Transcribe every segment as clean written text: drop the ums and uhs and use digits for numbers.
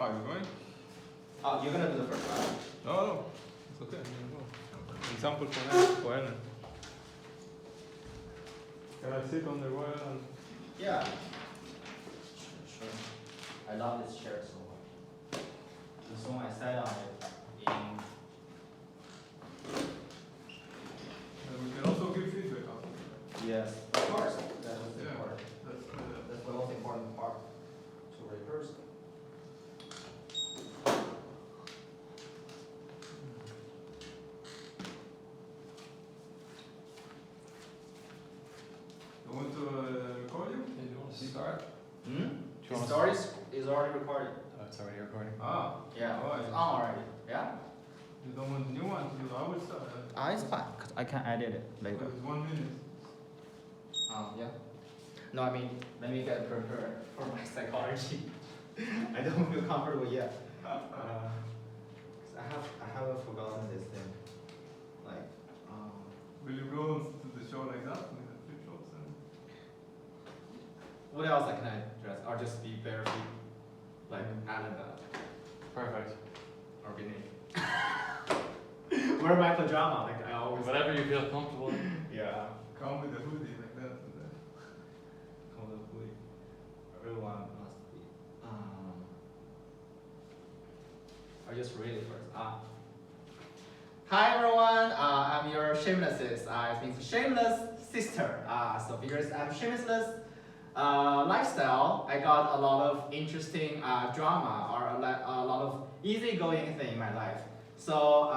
Oh, you're going? You're gonna do the first one. No, it's okay. You can go. Example for Ellen. Can I sit on the royal and... Yeah. Sure. I love this chair so much. The song I sat on it in. And we can also give feedback after. Yes, of course. That was Yeah. important. That's the most important part to rehearse. You want to record you? Hey, do you want to start? The story is already recorded. Oh, it's already recording. Ah, Yeah, Oh, it's yeah. on already. Yeah? you don't want new one? I will start. It's fine, because I can edit it later. It's 1 minute. Yeah. No, I mean, let me get prepared for my psychology. I don't feel comfortable yet. 'Cause I haven't forgotten this thing. Like, Will you go to the show like that with the flip flops and... what else can I dress? Or just be barefoot, like Alabama Perfect. or be naked. Wear my pajama, like I always. Whatever you feel comfortable in. Yeah. Come with the hoodie like that. And then... Probably. Everyone must be. I'll just read it first. Hi everyone, I'm your shameless. It means shameless sister. So because I'm shameless lifestyle, I got a lot of interesting drama or a lot of easygoing thing in my life. So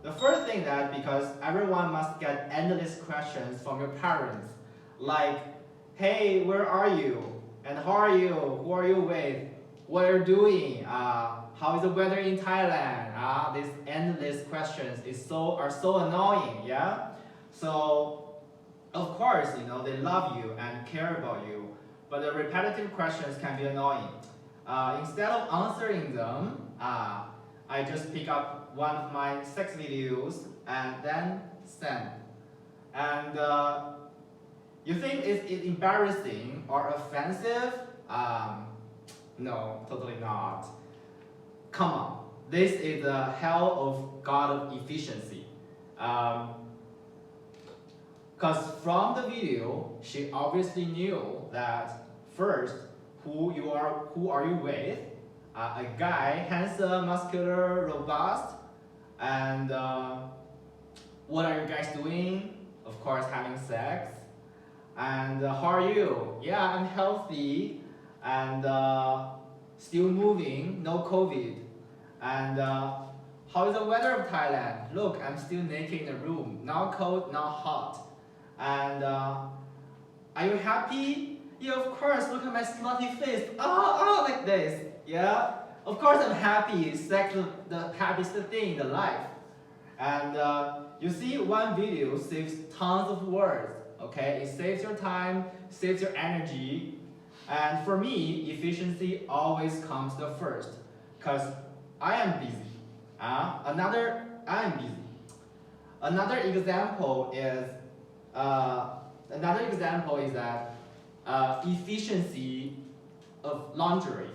the first thing that because everyone must get endless questions from your parents, like, hey, where are you? And how are you? Who are you with? What are you doing? How is the weather in Thailand? These endless questions are so annoying, yeah? So, of course, they love you and care about you, but the repetitive questions can be annoying. Instead of answering them, I just pick up one of my sex videos and then send. And you think it's embarrassing or offensive? No, totally not. Come on, this is the hell of God of efficiency. Because from the video, she obviously knew that first, who are you with? A guy, handsome, muscular, robust, and what are you guys doing? Of course, having sex. And how are you? Yeah, I'm healthy and still moving, no COVID. And how is the weather of Thailand? Look, I'm still naked in the room, not cold, not hot. And are you happy? Yeah, of course, look at my slutty face. Like this. Yeah, of course I'm happy. It's actually the happiest thing in the life. And you see, one video saves tons of words. Okay, it saves your time, saves your energy. And for me, efficiency always comes the first, because I am busy. I'm busy. Another example is that efficiency of laundry.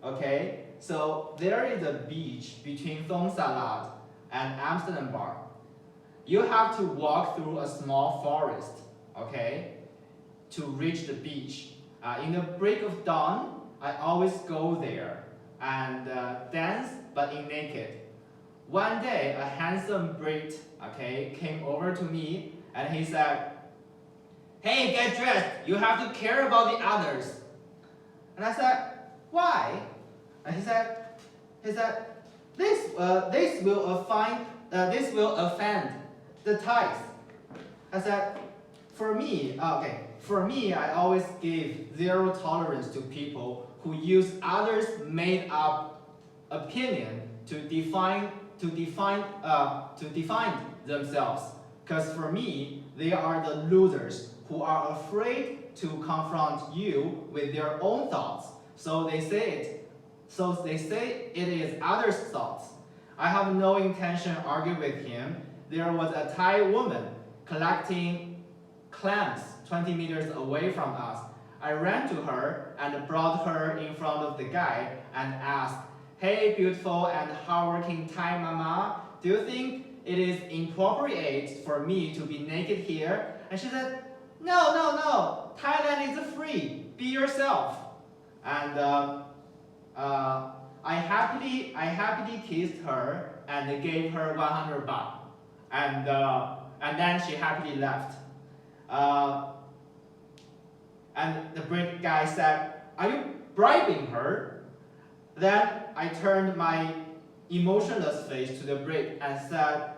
Okay, so there is a beach between Thong Salat and Amsterdam Bar. You have to walk through a small forest, okay, to reach the beach. In the break of dawn, I always go there and dance, but in naked. One day, a handsome Brit, okay, came over to me and he said, "Hey, get dressed. You have to care about the others." And I said, "Why?" And he said, "This will offend the Thais." I said, For me, I always give zero tolerance to people who use others' made-up opinion to define themselves. Because for me, they are the losers who are afraid to confront you with their own thoughts. So they say it is others' thoughts. I have no intention to argue with him. There was a Thai woman collecting clams 20 meters away from us. I ran to her and brought her in front of the guy and asked, "Hey, beautiful and hardworking Thai mama, do you think it is inappropriate for me to be naked here?" And she said, "No, no, no. Thailand is free. Be yourself." And I happily kissed her and gave her 100 baht. And then she happily left. And the Brit guy said, "Are you bribing her?" Then I turned my emotionless face to the Brit and said,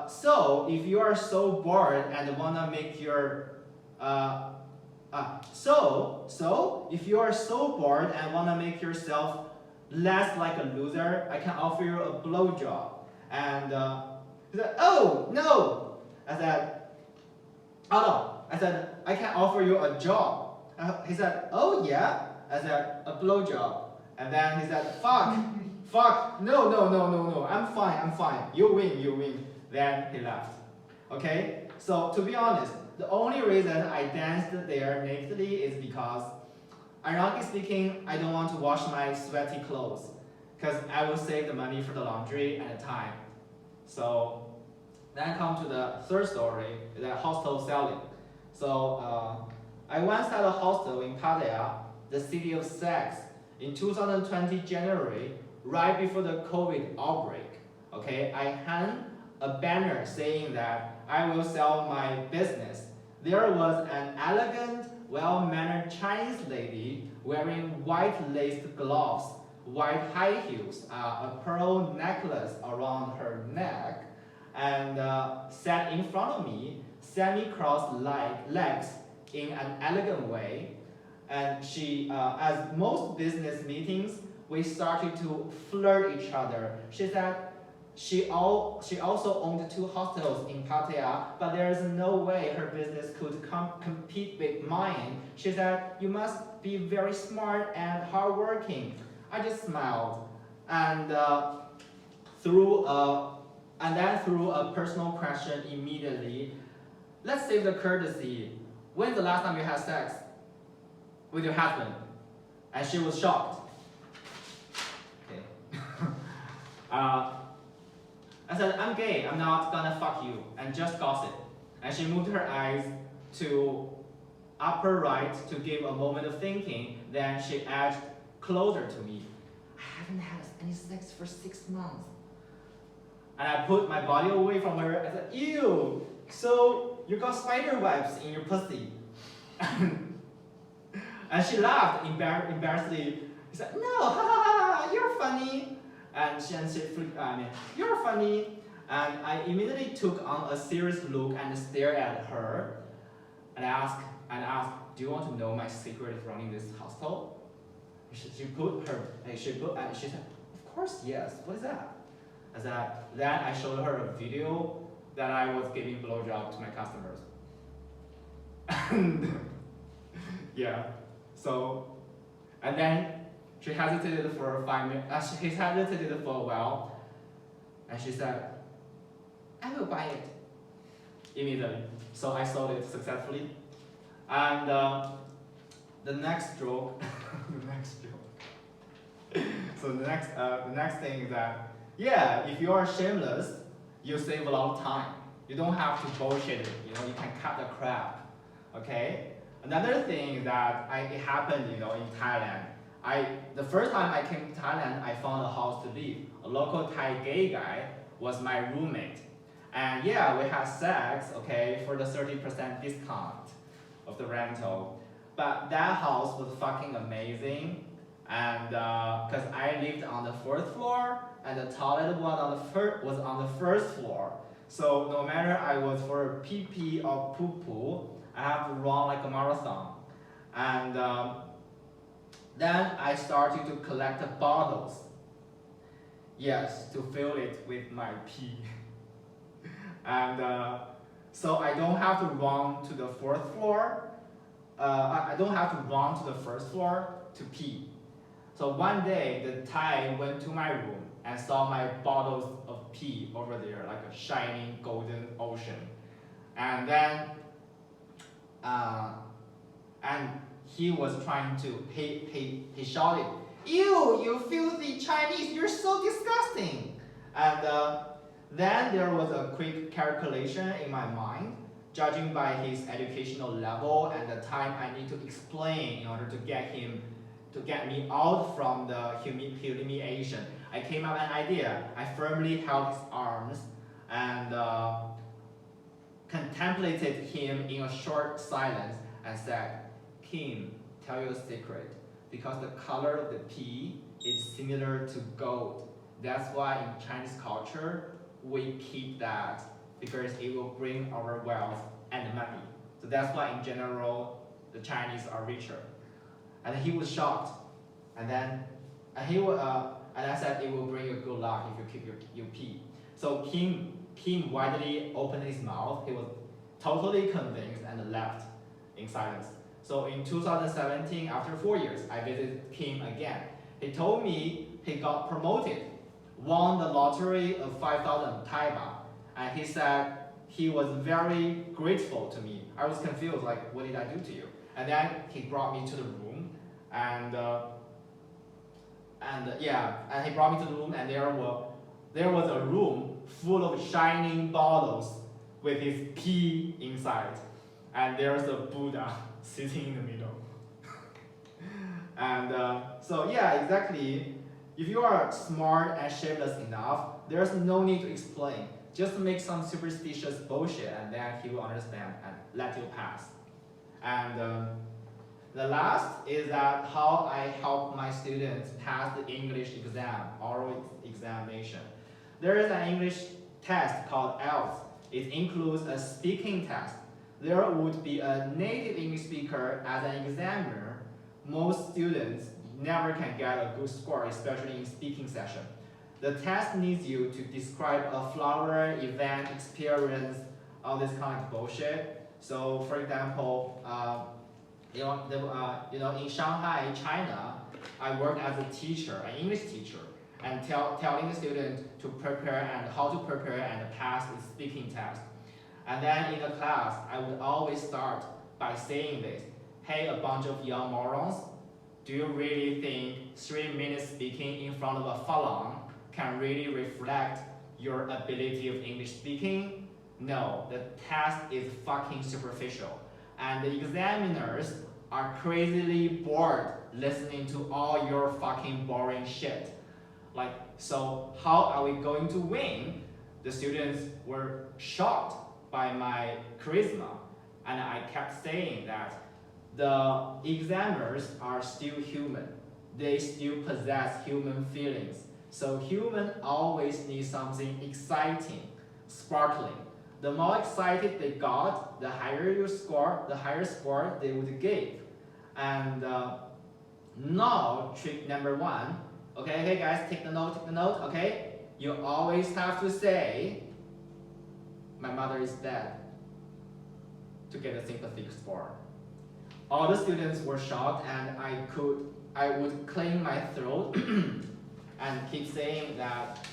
"So if you are so bored and wanna make your if you are so bored and wanna make yourself less like a loser, I can offer you a blowjob." And he said, "Oh no!" I said, "Oh no!" I said, "I can offer you a job." He said, "Oh yeah?" I said, "A blowjob." And then he said, "Fuck, no, I'm fine. You win. Then he left. Okay? So to be honest, the only reason I danced there nakedly is because, ironically speaking, I don't want to wash my sweaty clothes, because I will save the money for the laundry and the time. So then come to the third story, the hostel selling. So I once had a hostel in Pattaya, the city of sex, in 2020 January, right before the COVID outbreak. Okay, I hung a banner saying that I will sell my business. There was an elegant, well-mannered Chinese lady wearing white laced gloves, white high heels, a pearl necklace around her neck, and sat in front of me, semi-crossed legs in an elegant way. And she, as most business meetings, we started to flirt each other. She said she also owned 2 hostels in Pattaya, but there is no way her business could compete with mine. She said, "You must be very smart and hardworking." I just smiled and threw a personal question immediately. "Let's save the courtesy. When's the last time you had sex with your husband?" And she was shocked. Okay. I said, "I'm gay. I'm not gonna fuck you," and just gossip. And she moved her eyes to upper right to give a moment of thinking. Then she edged closer to me. "I haven't had any sex for 6 months." And I put my body away from her. I said, "Ew, so you got spider webs in your pussy?" And she laughed embarrassedly. She said, "No, ha ha ha, you're funny." And she flipped, "You're funny." And I immediately took on a serious look and stared at her and asked, "Do you want to know my secret of running this hostel?" She said, "Of course, yes. What is that?" I said, then I showed her a video that I was giving blowjob to my customers. And yeah, so, and then she hesitated for 5 minutes. She hesitated for a while, and she said, "I will buy it." Immediately. So I sold it successfully. And the next joke, So the next thing is that, yeah, if you are shameless, you save a lot of time. You don't have to bullshit it. You can cut the crap. Okay. Another thing that it happened, in Thailand. The first time I came to Thailand, I found a house to live. A local Thai gay guy was my roommate. And yeah, we had sex, okay, for the 30% discount of the rental. But that house was fucking amazing. And because I lived on the 4th floor, and the toilet was on the 1st floor. So no matter I was for pee pee or poo poo, I have to run like a marathon. And then I started to collect the bottles. Yes, to fill it with my pee. And so I don't have to run to the 4th floor. I don't have to run to the 1st floor to pee. So one day, the Thai went to my room and saw my bottles of pee over there, like a shining golden ocean. And then and he was trying to, he shouted, "Ew, you filthy Chinese, you're so disgusting." And then there was a quick calculation in my mind, judging by his educational level and the time I need to explain in order to get me out from the humiliation. I came up with an idea. I firmly held his arms and contemplated him in a short silence and said, "Kim, tell you a secret. Because the color of the pea is similar to gold. That's why in Chinese culture, we keep that because it will bring our wealth and money. So that's why in general, the Chinese are richer." And he was shocked. And then and I said, "It will bring you good luck if you keep your pea." So Kim widely opened his mouth. He was totally convinced and left in silence. So in 2017, after 4 years, I visited Kim again. He told me he got promoted, won the lottery of 5,000 Thai baht, and he said he was very grateful to me. I was confused, like, what did I do to you? And then he brought me to the room, and he brought me to the room, and there was a room full of shining bottles with his pea inside, and there's a Buddha sitting in the middle. And so yeah, exactly. If you are smart and shameless enough, there's no need to explain. Just make some superstitious bullshit, and then he will understand and let you pass. And the last is that how I help my students pass the English exam, oral examination. There is an English test called IELTS. It includes a speaking test. There would be a native English speaker as an examiner. Most students never can get a good score, especially in speaking session. The test needs you to describe a flower, event, experience, all this kind of bullshit. So, for example, in Shanghai, China, I work as a teacher, an English teacher, and telling the student to prepare and how to prepare and pass the speaking test. And then in the class, I would always start by saying this: "Hey, a bunch of young morons, do you really think 3 minutes speaking in front of a falang can really reflect your ability of English speaking? No, the test is fucking superficial. And the examiners are crazily bored listening to all your fucking boring shit. Like, so how are we going to win?" The students were shocked by my charisma, and I kept saying that the examiners are still human. They still possess human feelings. So human always need something exciting, sparkling. The more excited they got, the higher you score, the higher score they would give. And now, trick number 1. Okay, guys, take the note, okay? You always have to say, "My mother is dead," to get a sympathetic score. All the students were shocked, and I would clean my throat and keep saying that,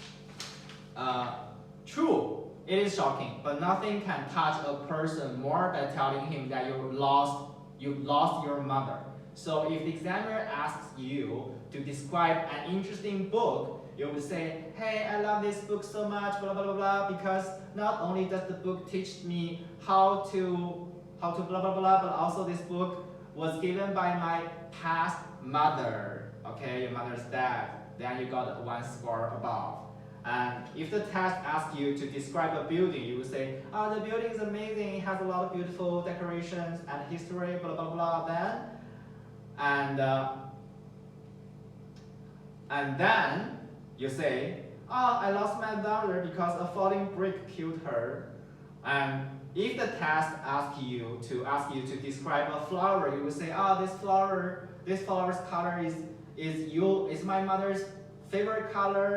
"True, it is shocking, but nothing can touch a person more by telling him that you lost your mother. So if the examiner asks you to describe an interesting book, you would say, 'Hey, I love this book so much, blah, blah, blah, blah, because not only does the book teach me how to blah, blah, blah, but also this book was given by my past mother.' Okay, your mother's dead. Then you got 1 score above. And if the test asks you to describe a building, you would say, 'Oh, the building is amazing, it has a lot of beautiful decorations and history, blah, blah, blah,' then. And then you say, 'Oh, I lost my daughter because a falling brick killed her.' And if the test asks you to describe a flower, you would say, 'Oh, this flower's color is my mother's favorite color,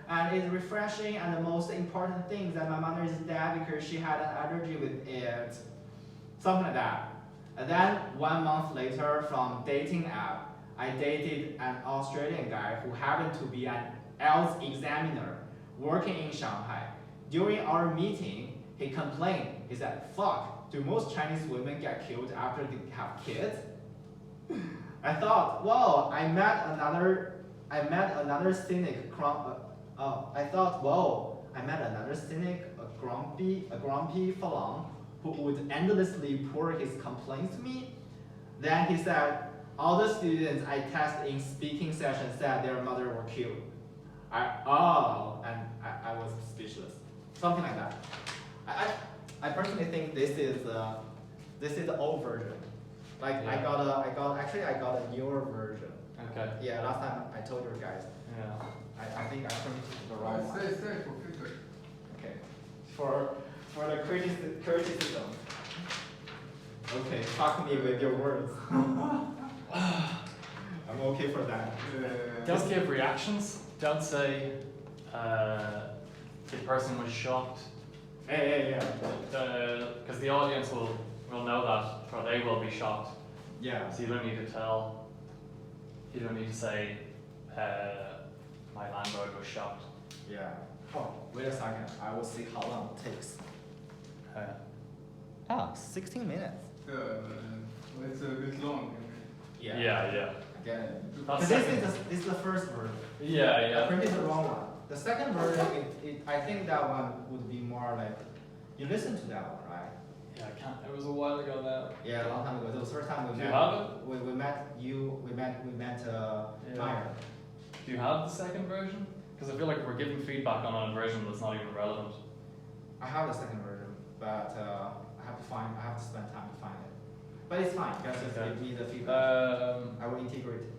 and it's refreshing, and the most important thing is that my mother is dead because she had an allergy with it.' Something like that. And then 1 month later, from dating app, I dated an Australian guy who happened to be an IELTS examiner working in Shanghai. During our meeting, he complained. He said, 'Fuck, do most Chinese women get killed after they have kids?' I thought, whoa, I met another cynic. I thought, whoa, I met another cynic, a grumpy Falang, who would endlessly pour his complaints to me. Then he said, all the students I test in speaking session said their mother were killed. And I was speechless. Something like that. I personally think this is the old version. Like Yeah. I got a newer version. Okay. Yeah, last time I told you guys. Yeah. I think I printed the wrong one. Stay for feedback. Okay. For the criticism. Okay, talk me with your words. I'm okay for that. Don't give reactions. Don't say the person was shocked. Hey, yeah. Because the audience will know that, or they will be shocked. Yeah. So you don't need to tell. You don't need to say my landlord was shocked. Yeah. Oh, wait a second. I will see how long it takes. 16 minutes. It's a bit long. Yeah. Again. That's This second. is the first version. I Yeah. printed the wrong one. The second version, I think that one would be more like, you listen to that one, right? Yeah, I can't. It was a while ago now. Yeah, a long time ago. It was the first time we Do met. you have it? We met Yeah. Meyer. Do you have the second version? Because I feel like we're giving feedback on a version that's not even relevant. I have the second version, but I have to spend time to find it. But it's fine, you guys just Okay. give me the feedback. I will integrate it.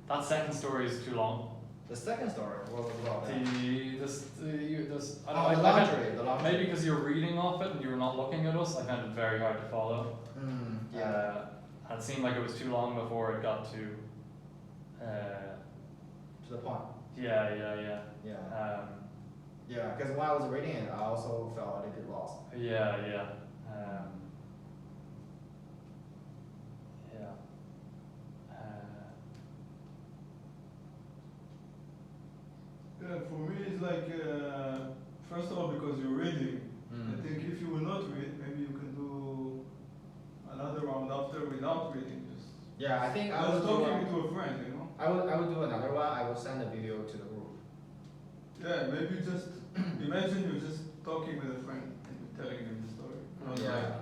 That second story is too long. The second story was about that. I Oh, the I find- laundry, the laundry. Maybe because you're reading off it and you were not looking at us, I found it very hard to follow. Yeah. It seemed like it was too long before it got to. To the point. Yeah. Yeah. Um, Yeah, because when I was reading it, I also felt a little bit lost. yeah. Yeah. Yeah, for me it's like, first of all, because you're reading. I think if you will not read, maybe you can do another round after without reading. Just Yeah, I think I just will do. talking to a friend, you know. I will do another one. I will send a video to the group. Yeah, maybe just imagine you're just talking with a friend and you're telling them the story. Not like,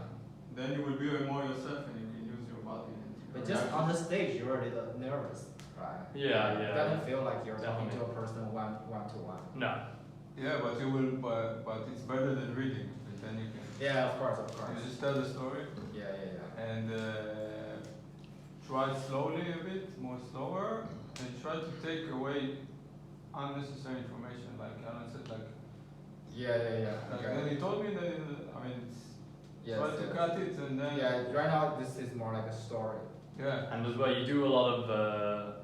then you will be more yourself and you can use your body. And But your just reaction. on the stage, you're a little nervous, right? Yeah. It doesn't feel like you're talking to Definitely. a person one to one. No. Yeah, but you will, but it's better than reading. But then you can. Yeah, of course. You just tell the story Yeah. and try slowly a bit, more slower, and try to take away unnecessary information. Like Alan said, like then he told me that I mean, it's try to cut it and then Yeah, right now this is more like a story. yeah. And as well, you do a lot of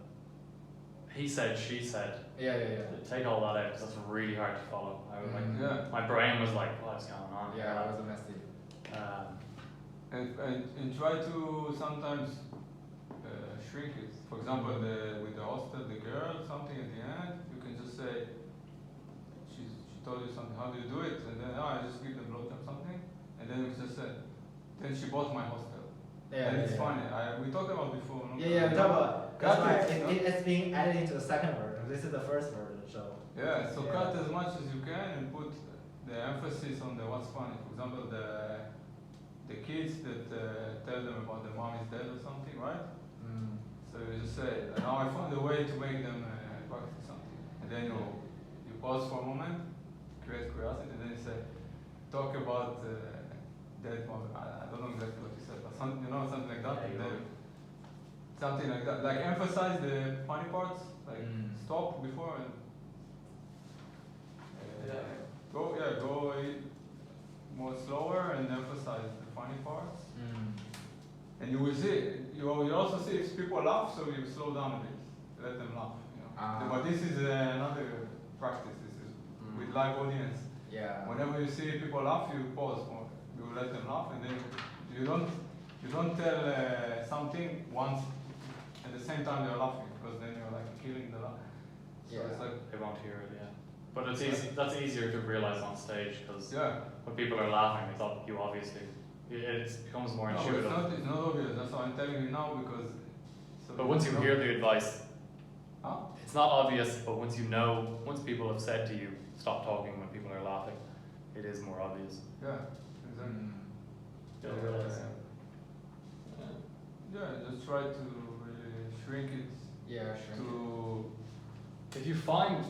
he said, she said. Yeah. Take all that out because that's really hard to follow. I was like, Yeah. my brain was like, what's going on? Yeah, it was a messy. And try to sometimes shrink it. For example, with the hostel, the girl, something at the end, you can just say, she told you something, how do you do it? And then, I just give the blowjob something. And then we just said, then she bought my hostel. And it's funny. We talked about before. No? Yeah, we talk about. That's Cut why it, no? it's being added into the second version. This is the first version, so. Yeah, so Yeah. cut as much as you can and put the emphasis on the what's funny. For example, the kids that tell them about their mom is dead or something, right? So you just say, now I found a way to make them practice something. And then you pause for a moment, create curiosity, and then you say, talk about dead mom. I don't know exactly what you said, but something like that. Yeah, And you then something like that. Like emphasize the funny parts, like stop before and go more slower and emphasize the funny parts. And you will see, you also see if people laugh, so you slow down a bit, let them laugh. You know. But this is another practice. This is with live audience. Yeah. Whenever you see people laugh, you pause more. You let them laugh, and then you don't tell something once at the same time they're laughing, because then you're like killing the laugh. So it's like They won't hear it, yeah. But it's easy. That's easier to realize on stage because when people are laughing, it becomes more No, intuitive. it's not obvious. That's what I'm telling you now because So But once you know- hear the advice, Huh? it's not obvious, but once you know, once people have said to you, stop talking when people are laughing, it is more obvious. Yeah, exactly. You'll realize. Yeah, just try to really shrink it Yeah, sure. to. If you find,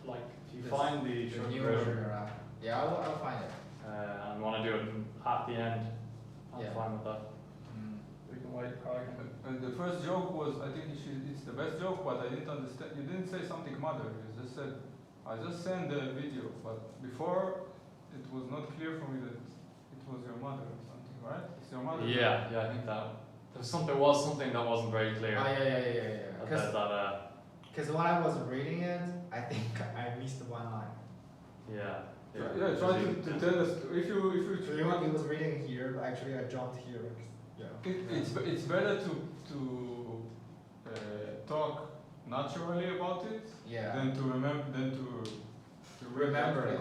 like, if you This- find the The short new version, version around. Yeah, I'll find it. and want to do it at the end, I'm Yeah. fine with that. We can wait, Carl. And the first joke was, I think it's the best joke, but I didn't understand. You didn't say something mother. You just said, I just sent the video, but before it was not clear for me that it was your mother or something, right? It's your mother. Yeah, I think that there was something that wasn't very clear. Oh, yeah. Because when I was reading it, I think I missed one line. Yeah. Yeah, try to tell us if you So he was reading here, but actually I jumped here. Yeah. it's better to talk naturally about it Yeah. than to remember Remember it.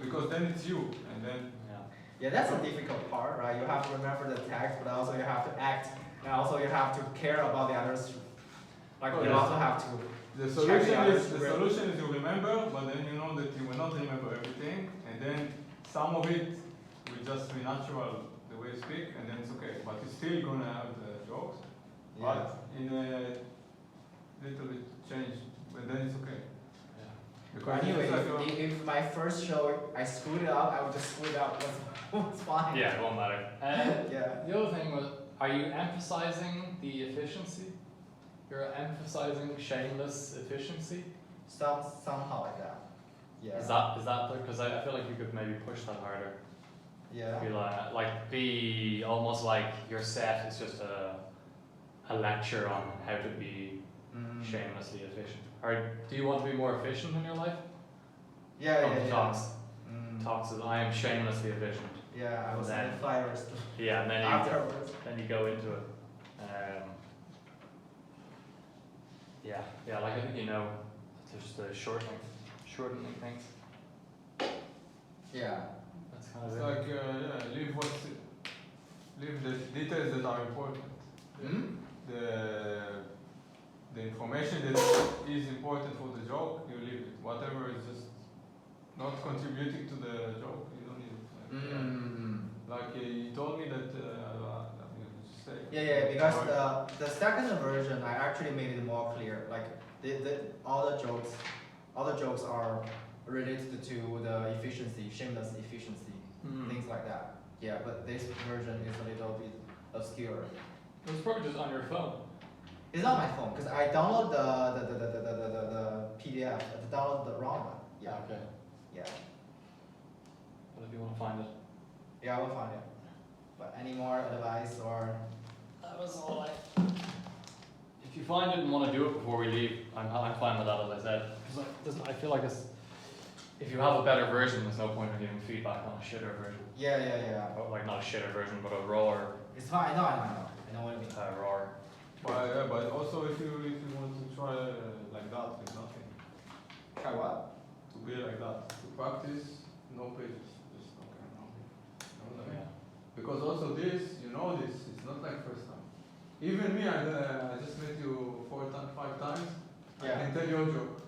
because then it's you and then Yeah. Yeah, that's the difficult part, right? You have to remember the text, but also you have to act, and also you have to care about the others. Like Oh, you yes. also have to. the Check solution the is others. you remember, but then you know that you will not remember everything, and then some of it will just be natural the way you speak, and then it's okay. But you're still gonna have the jokes, but in a little bit change, but then it's okay. Yeah. Because Anyway, it's like a- if my first show I screwed it up, I would just screw it up. It's fine. Yeah, it won't matter. Yeah. The other thing was, are you emphasizing the efficiency? You're emphasizing shameless efficiency? Somehow like that. Yeah. Is that because I feel like you could maybe push that harder. Yeah. Be almost like your set is just a lecture on how to be Mm. shamelessly efficient. Or do you want to be more efficient in your life? Yeah. Talks. Mm. Talks is I am shamelessly efficient. Yeah, I was Then- on fire Yeah, and then you afterwards. go into it. Like I think just the shortening things. Yeah. That's kind It's of it. like leave the details that are important. Hmm? The information that is important for the joke, you leave it. Whatever is just not contributing to the joke, you don't need it. Mm. Like you told me that just say. Yeah, because the second version I actually made it more clear. Like all the jokes are related to the efficiency, shameless efficiency, things like that. Yeah, but this version is a little bit obscure. It was probably just on your phone. It's on my phone because I download the PDF. I download the wrong one. Yeah. Okay. Yeah. But if you want to find it. Yeah, I will find it. But any more advice or? That was all I. If you find it and want to do it before we leave, I'm fine with that, as I said. Because I feel like if you have a better version, there's no point in giving feedback on a shitter version. Yeah. Or, like not a shitter version, but a rawer. It's fine. I know what you mean. Rawer. But also if you want to try like that with nothing, Try what? to be like that, to practice, no pages, just okay, no. You know what I mean? Yeah. Because also this, it's not like first time. Even me, I just met you 5 times. Yeah. I can tell you a joke.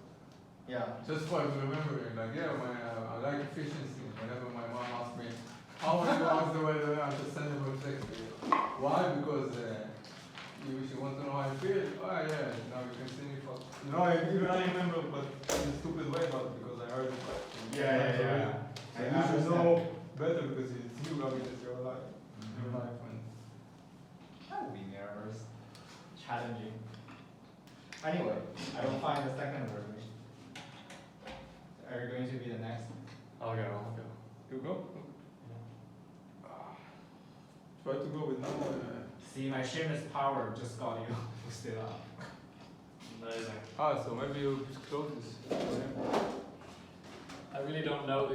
Yeah. Just for remembering, like I like efficiency. Whenever my mom asks me, how are you? How's the weather? I just send them a text. Why? Because she wants to know how I feel. Oh yeah, now you can see me for. I remember, but in a stupid way, but because I heard it. Yeah. So you should know better because it's you, I mean, it's your life. Your life. And That would be nervous. Challenging. Anyway, I will find the second version. Are you going to be the next? I'll go. you go. Try to go with number. See, my shameless power just got you boosted up. Amazing. So maybe you just close this. I really don't know